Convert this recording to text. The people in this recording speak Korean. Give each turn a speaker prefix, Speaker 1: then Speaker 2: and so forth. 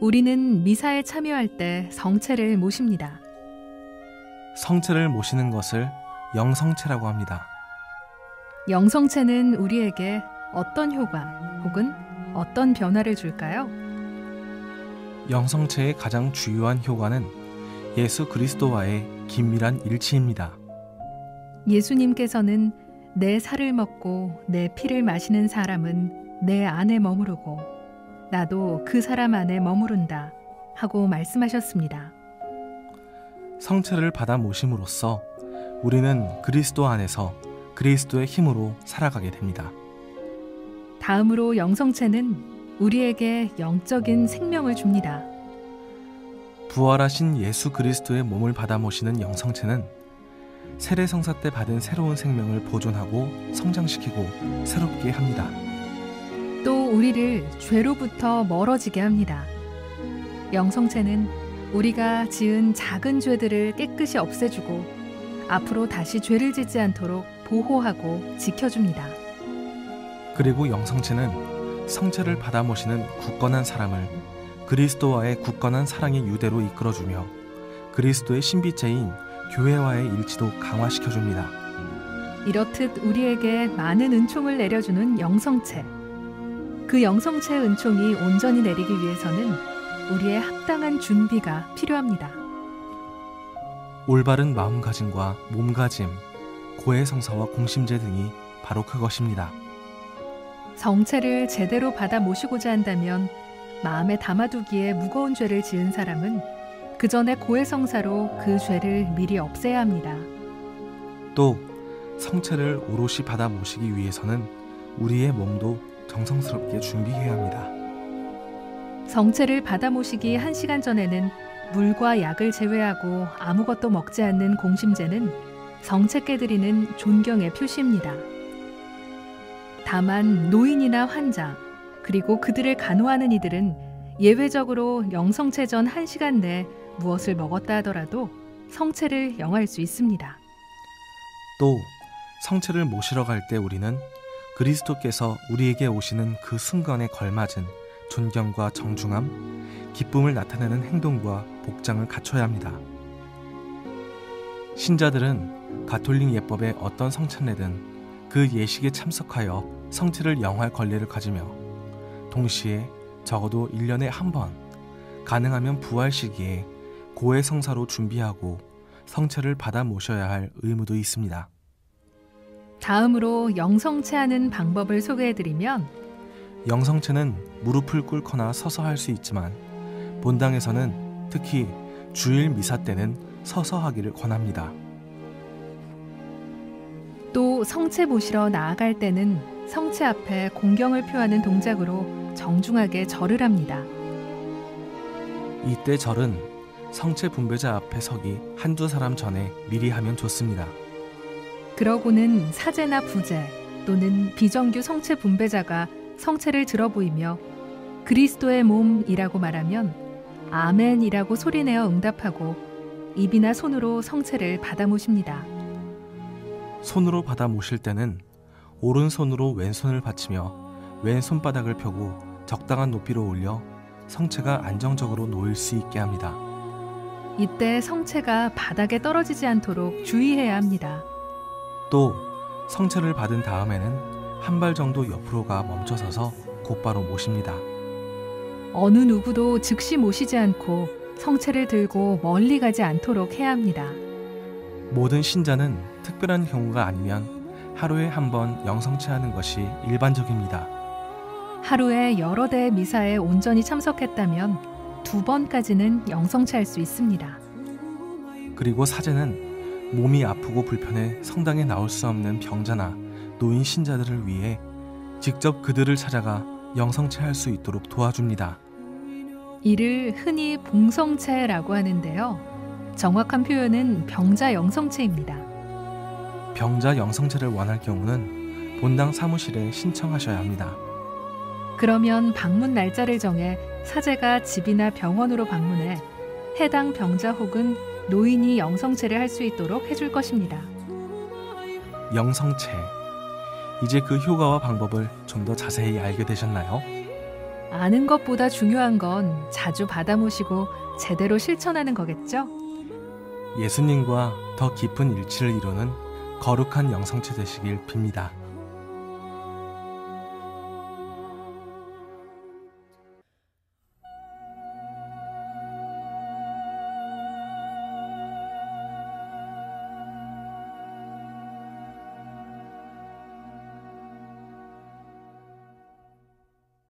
Speaker 1: 우리는 미사에 참여할 때 성체를 모십니다.
Speaker 2: 성체를 모시는 것을 영성체라고 합니다.
Speaker 1: 영성체는 우리에게 어떤 효과 혹은 어떤 변화를 줄까요?
Speaker 2: 영성체의 가장 주요한 효과는 예수 그리스도와의 긴밀한 일치입니다.
Speaker 1: 예수님께서는 내 살을 먹고 내 피를 마시는 사람은 내 안에 머무르고 나도 그 사람 안에 머무른다 하고 말씀하셨습니다.
Speaker 2: 성체를 받아 모심으로써 우리는 그리스도 안에서 그리스도의 힘으로 살아가게 됩니다.
Speaker 1: 다음으로 영성체는 우리에게 영적인 생명을 줍니다.
Speaker 2: 부활하신 예수 그리스도의 몸을 받아 모시는 영성체는 세례성사 때 받은 새로운 생명을 보존하고 성장시키고 새롭게 합니다.
Speaker 1: 또 우리를 죄로부터 멀어지게 합니다. 영성체는 우리가 지은 작은 죄들을 깨끗이 없애주고 앞으로 다시 죄를 짓지 않도록 보호하고 지켜줍니다.
Speaker 2: 그리고 영성체는 성체를 받아 모시는 굳건한 사람을 그리스도와의 굳건한 사랑의 유대로 이끌어주며 그리스도의 신비체인 교회와의 일치도 강화시켜줍니다.
Speaker 1: 이렇듯 우리에게 많은 은총을 내려주는 영성체. 그 영성체의 은총이 온전히 내리기 위해서는 우리의 합당한 준비가 필요합니다.
Speaker 2: 올바른 마음가짐과 몸가짐, 고해성사와 공심제 등이 바로 그것입니다.
Speaker 1: 성체를 제대로 받아 모시고자 한다면 마음에 담아두기에 무거운 죄를 지은 사람은 그 전에 고해성사로 그 죄를 미리 없애야 합니다.
Speaker 2: 또 성체를 오롯이 받아 모시기 위해서는 우리의 몸도 정성스럽게 준비해야 합니다.
Speaker 1: 성체를 받아 모시기 1시간 전에는 물과 약을 제외하고 아무것도 먹지 않는 공심제는 성체께 드리는 존경의 표시입니다. 다만 노인이나 환자, 그리고 그들을 간호하는 이들은 예외적으로 영성체 전 1시간 내에 무엇을 먹었다 하더라도 성체를 영할 수 있습니다.
Speaker 2: 또 성체를 모시러 갈 때 우리는 그리스도께서 우리에게 오시는 그 순간에 걸맞은 존경과 정중함, 기쁨을 나타내는 행동과 복장을 갖춰야 합니다. 신자들은 가톨릭 예법의 어떤 성찬례든 그 예식에 참석하여 성체를 영할 권리를 가지며 동시에 적어도 1년에 한 번, 가능하면 부활 시기에 고해성사로 준비하고 성체를 받아 모셔야 할 의무도 있습니다.
Speaker 1: 다음으로 영성체하는 방법을 소개해드리면
Speaker 2: 영성체는 무릎을 꿇거나 서서 할 수 있지만 본당에서는 특히 주일 미사 때는 서서 하기를 권합니다.
Speaker 1: 또 성체 모시러 나아갈 때는 성체 앞에 공경을 표하는 동작으로 정중하게 절을 합니다.
Speaker 2: 이때 절은 성체 분배자 앞에 서기 한두 사람 전에 미리 하면 좋습니다.
Speaker 1: 그러고는 사제나 부제 또는 비정규 성체 분배자가 성체를 들어 보이며 그리스도의 몸이라고 말하면 아멘이라고 소리내어 응답하고 입이나 손으로 성체를 받아 모십니다.
Speaker 2: 손으로 받아 모실 때는 오른손으로 왼손을 받치며 왼손바닥을 펴고 적당한 높이로 올려 성체가 안정적으로 놓일 수 있게 합니다.
Speaker 1: 이때 성체가 바닥에 떨어지지 않도록 주의해야 합니다.
Speaker 2: 또 성체를 받은 다음에는 한 발 정도 옆으로가 멈춰서서 곧바로 모십니다.
Speaker 1: 어느 누구도 즉시 모시지 않고 성체를 들고 멀리 가지 않도록 해야 합니다.
Speaker 2: 모든 신자는 특별한 경우가 아니면 하루에 한 번 영성체하는 것이 일반적입니다.
Speaker 1: 하루에 여러 대의 미사에 온전히 참석했다면 2번까지는 영성체할 수 있습니다.
Speaker 2: 그리고 사제는 몸이 아프고 불편해 성당에 나올 수 없는 병자나 노인 신자들을 위해 직접 그들을 찾아가 영성체할 수 있도록 도와줍니다.
Speaker 1: 이를 흔히 봉성체라고 하는데요. 정확한 표현은 병자 영성체입니다.
Speaker 2: 병자 영성체를 원할 경우는 본당 사무실에 신청하셔야 합니다.
Speaker 1: 그러면 방문 날짜를 정해 사제가 집이나 병원으로 방문해 해당 병자 혹은 노인이 영성체를 할 수 있도록 해줄 것입니다.
Speaker 2: 영성체. 이제 그 효과와 방법을 좀 더 자세히 알게 되셨나요?
Speaker 1: 아는 것보다 중요한 건 자주 받아 모시고 제대로 실천하는 거겠죠?
Speaker 2: 예수님과 더 깊은 일치를 이루는 거룩한 영성체 되시길 빕니다.